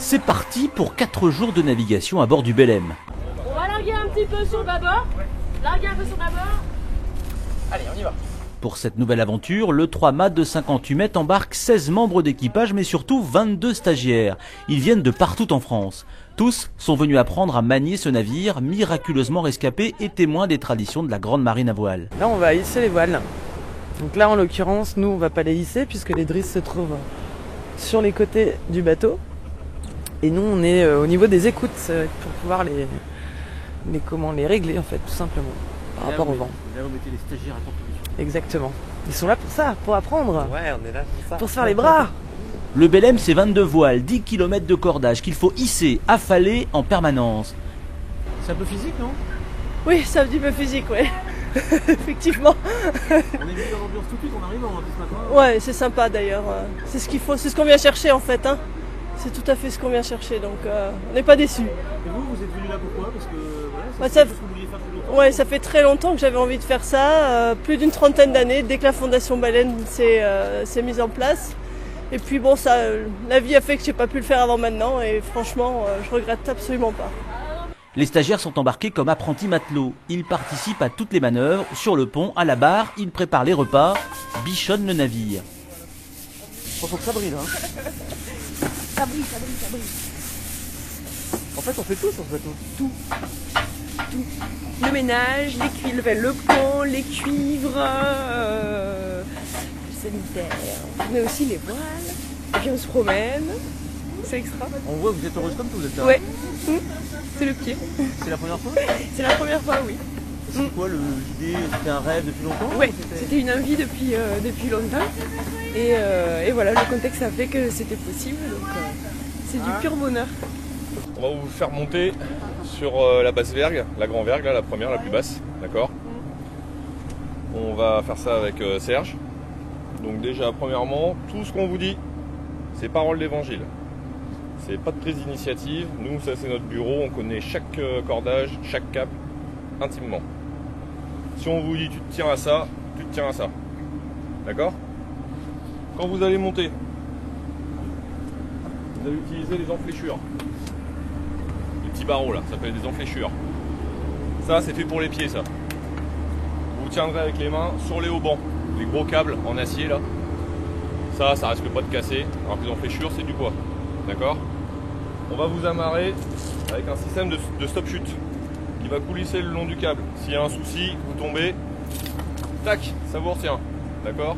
C'est parti pour 4 jours de navigation à bord du Belem. On va larguer un petit peu sur le bâbord. Larguer un peu sur le bâbord. Allez, on y va. Pour cette nouvelle aventure, le 3 mâts de 58 mètres embarque 16 membres d'équipage, mais surtout 22 stagiaires. Ils viennent de partout en France. Tous sont venus apprendre à manier ce navire, miraculeusement rescapé et témoin des traditions de la grande marine à voile. Là, on va hisser les voiles. Donc là, en l'occurrence, nous, on va pas les hisser puisque les drisses se trouvent sur les côtés du bateau. Et nous, on est au niveau des écoutes pour pouvoir les régler, en fait, tout simplement, par rapport au vent. Là, vous mettez les stagiaires à contribution. Exactement. Ils sont là pour ça, pour apprendre. Ouais, on est là pour ça. Pour se faire les bras. Le Belem, c'est 22 voiles, 10 km de cordage qu'il faut hisser, affaler en permanence. C'est un peu physique, non? Oui, c'est un petit peu physique, ouais. Effectivement. On est mis dans l'ambiance tout de suite, on arrive en ce matin. Ouais, c'est sympa d'ailleurs. C'est ce qu'il faut, c'est ce qu'on vient chercher en fait. Hein. C'est tout à fait ce qu'on vient chercher, donc on n'est pas déçus. Et vous êtes venu là pourquoi? Parce que voilà, Ouais, c'est ce que vous vouliez faire plus longtemps. Ouais, ça fait très longtemps que j'avais envie de faire ça, plus d'une trentaine d'années, dès que la Fondation Baleine s'est mise en place. Et puis bon, ça, la vie a fait que j'ai pas pu le faire avant maintenant, et franchement, je regrette absolument pas. Les stagiaires sont embarqués comme apprentis matelots. Ils participent à toutes les manœuvres, sur le pont, à la barre, ils préparent les repas, bichonnent le navire. Faut que ça brille, hein. Ça brille. En fait, on fait tout sur ce bateau. Tout. Le ménage, les cuivres, le pont, les cuivres, le sanitaire. Mais aussi les voiles. Et puis on se promène. C'est extra. On voit que vous êtes heureuse comme tout, vous êtes là. Ouais. C'est le pied. C'est la première fois? C'est la première fois, oui. C'est quoi l'idée? C'était un rêve depuis longtemps? Ouais. C'était une envie depuis longtemps. Et voilà, le contexte a fait que c'était possible. Donc c'est du pur bonheur. On va vous faire monter sur la basse vergue, la grand vergue, là, la première, la plus basse, d'accord? On va faire ça avec Serge. Donc déjà, premièrement, tout ce qu'on vous dit, c'est parole d'évangile. C'est pas de prise d'initiative. Nous, ça c'est notre bureau, on connaît chaque cordage, chaque câble, intimement. Si on vous dit tu te tiens à ça, tu te tiens à ça. D'accord? Quand vous allez monter, vous allez utiliser les enfléchures. Les petits barreaux là, ça s'appelle des enfléchures. Ça c'est fait pour les pieds ça. Vous tiendrez avec les mains sur les haubans, les gros câbles en acier là. Ça risque pas de casser, alors que les enfléchures c'est du poids. D'accord? On va vous amarrer avec un système de stop chute qui va coulisser le long du câble. S'il y a un souci, vous tombez, tac, ça vous retient. D'accord?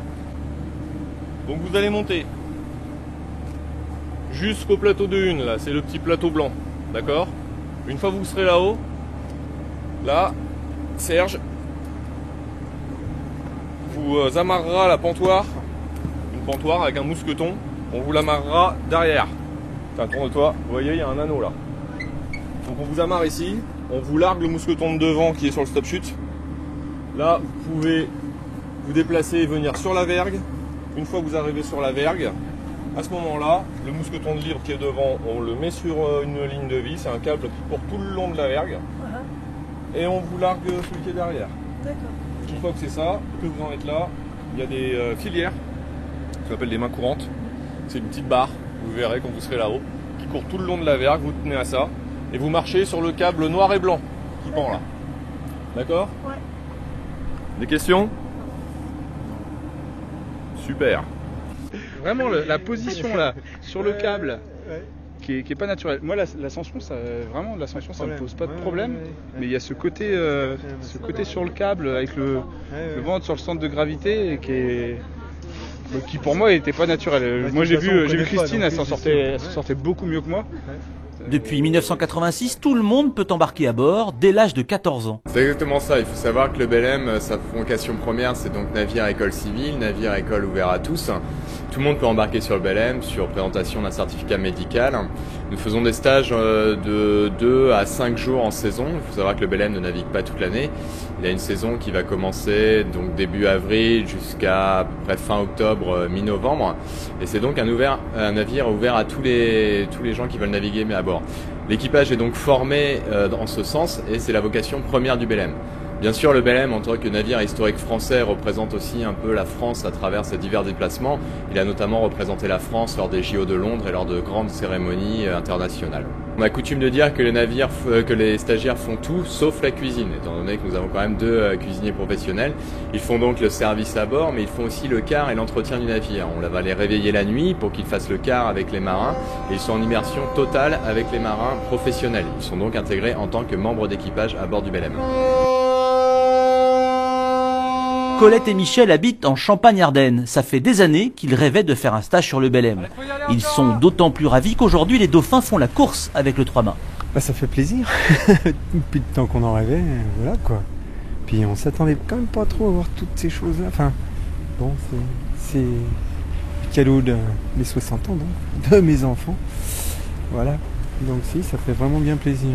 Donc vous allez monter jusqu'au plateau de une, là, c'est le petit plateau blanc. D'accord? Une fois que vous serez là-haut, là, Serge vous amarrera la pantoire, une pantoire avec un mousqueton, on vous l'amarrera derrière. Tiens, tourne-toi, vous voyez, il y a un anneau là. Donc on vous amarre ici, on vous largue le mousqueton de devant qui est sur le stop chute. Là, vous pouvez vous déplacer et venir sur la vergue. Une fois que vous arrivez sur la vergue, à ce moment-là, le mousqueton de livre qui est devant, on le met sur une ligne de vis, c'est un câble qui court tout le long de la vergue. Et on vous largue celui qui est derrière. Une fois que c'est ça, que vous en êtes là, il y a des filières, ce qu'on appelle des mains courantes. C'est une petite barre, vous verrez quand vous serez là-haut, qui court tout le long de la vergue, vous tenez à ça, et vous marchez sur le câble noir et blanc qui pend là. D'accord? Ouais. Des questions? Super. Vraiment la position là sur le câble qui est pas naturelle. Moi l'ascension ça vraiment l'ascension ça me pose pas de problème, mais il y a ce côté sur le câble avec le vent sur le centre de gravité qui pour moi n'était pas naturel. Moi j'ai vu Christine, elle s'en sortait beaucoup mieux que moi. Depuis 1986, tout le monde peut embarquer à bord dès l'âge de 14 ans. C'est exactement ça, il faut savoir que le Belem, sa vocation première, c'est donc navire-école civile, navire-école ouvert à tous. Tout le monde peut embarquer sur le Belem sur présentation d'un certificat médical. Nous faisons des stages de 2 à 5 jours en saison. Il faut savoir que le Belem ne navigue pas toute l'année. Il y a une saison qui va commencer donc début avril jusqu'à près fin octobre, mi-novembre. Et c'est donc un navire ouvert à tous les gens qui veulent naviguer mais à bord. L'équipage est donc formé en ce sens et c'est la vocation première du Belem. Bien sûr, le Belém, en tant que navire historique français, représente aussi un peu la France à travers ses divers déplacements. Il a notamment représenté la France lors des JO de Londres et lors de grandes cérémonies internationales. On a coutume de dire que les stagiaires font tout sauf la cuisine, étant donné que nous avons quand même 2 cuisiniers professionnels. Ils font donc le service à bord, mais ils font aussi le quart et l'entretien du navire. On va les réveiller la nuit pour qu'ils fassent le quart avec les marins, et ils sont en immersion totale avec les marins professionnels. Ils sont donc intégrés en tant que membres d'équipage à bord du Belém. Colette et Michel habitent en Champagne-Ardenne. Ça fait des années qu'ils rêvaient de faire un stage sur le Belém. Ils sont d'autant plus ravis qu'aujourd'hui les dauphins font la course avec le 3 mâts. Bah, ça fait plaisir. Depuis le temps qu'on en rêvait, voilà quoi. Puis on s'attendait quand même pas trop à voir toutes ces choses-là. Enfin, bon, c'est le cadeau de mes 60 ans, donc, de mes enfants. Voilà. Donc si, ça fait vraiment bien plaisir.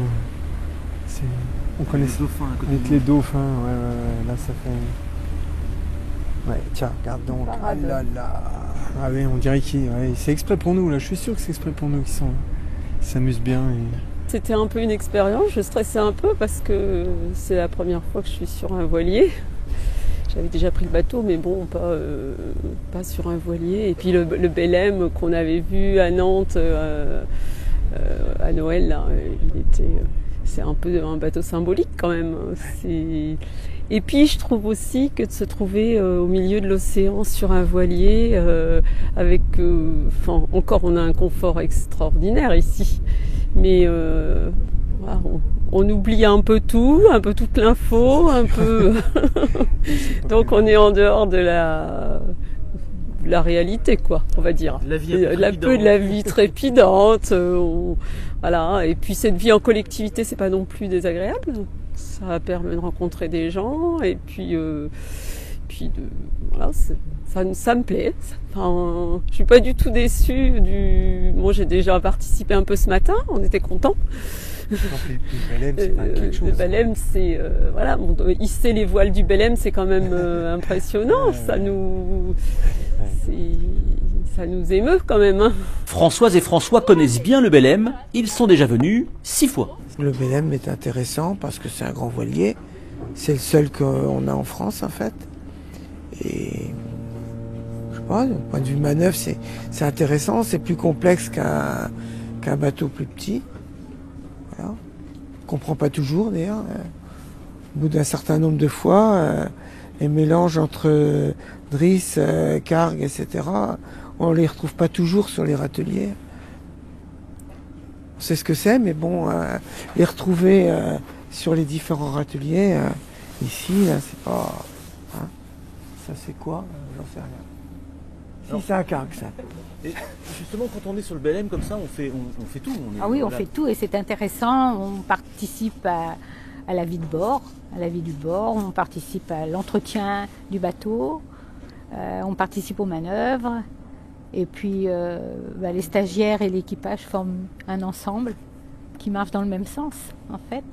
On connaît les dauphins à côté. Avec les dauphins, ouais, là ça fait... Ouais, tiens, regarde donc. Ah là là. Ah oui, on dirait que c'est exprès pour nous, là. Je suis sûr que c'est exprès pour nous qui s'amusent bien. C'était un peu une expérience. Je stressais un peu parce que c'est la première fois que je suis sur un voilier. J'avais déjà pris le bateau, mais bon, pas sur un voilier. Et puis le Belém qu'on avait vu à Nantes à Noël, là, c'est un peu un bateau symbolique quand même. Et puis je trouve aussi que de se trouver au milieu de l'océan sur un voilier, avec, encore on a un confort extraordinaire ici, mais voilà, on oublie un peu toute l'info, un peu. Donc on est en dehors de la réalité, quoi, on va dire. La vie trépidante. Voilà. Et puis cette vie en collectivité, c'est pas non plus désagréable. Ça permet de rencontrer des gens et puis voilà, ça me plaît. Enfin, je suis pas du tout déçue Moi, j'ai déjà participé un peu ce matin. On était contents. Le Belém, c'est voilà, hisser les voiles du Belém, c'est quand même impressionnant. Ça nous émeut quand même. Hein. Françoise et François connaissent bien le Belém. Ils sont déjà venus 6 fois. Le Belém est intéressant parce que c'est un grand voilier. C'est le seul qu'on a en France en fait. Et je sais pas, du point de vue manœuvre, c'est intéressant. C'est plus complexe qu'un bateau plus petit. Voilà. On comprend pas toujours d'ailleurs. Au bout d'un certain nombre de fois, les mélanges entre drisse, cargue, etc., on les retrouve pas toujours sur les râteliers. On sait ce que c'est, mais bon, les retrouver sur les différents râteliers, ici, là, c'est pas... Hein, ça c'est quoi? J'en sais rien. Si, c'est un cargue, ça. Et justement, quand on est sur le Belém comme ça, on fait tout. On fait tout et c'est intéressant. On participe à la vie de bord, on participe à l'entretien du bateau, on participe aux manœuvres. Et puis les stagiaires et l'équipage forment un ensemble qui marche dans le même sens, en fait.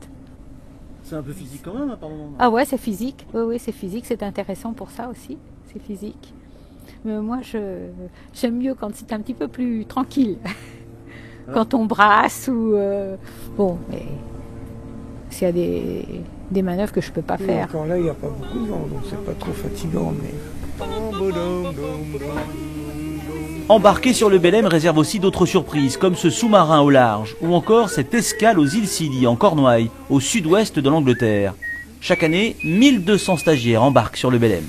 C'est un peu physique quand même, apparemment. Ah ouais, c'est physique. Oui, c'est physique. C'est intéressant pour ça aussi. C'est physique. Mais moi, j'aime mieux quand c'est un petit peu plus tranquille. Quand on brasse ou... bon, mais s'il y a des manœuvres que je peux pas faire. Encore là, il n'y a pas beaucoup de vent, donc c'est pas trop fatigant, mais... Embarquer sur le Belém réserve aussi d'autres surprises, comme ce sous-marin au large, ou encore cette escale aux îles Scilly, en Cornouailles, au sud-ouest de l'Angleterre. Chaque année, 1200 stagiaires embarquent sur le Belém.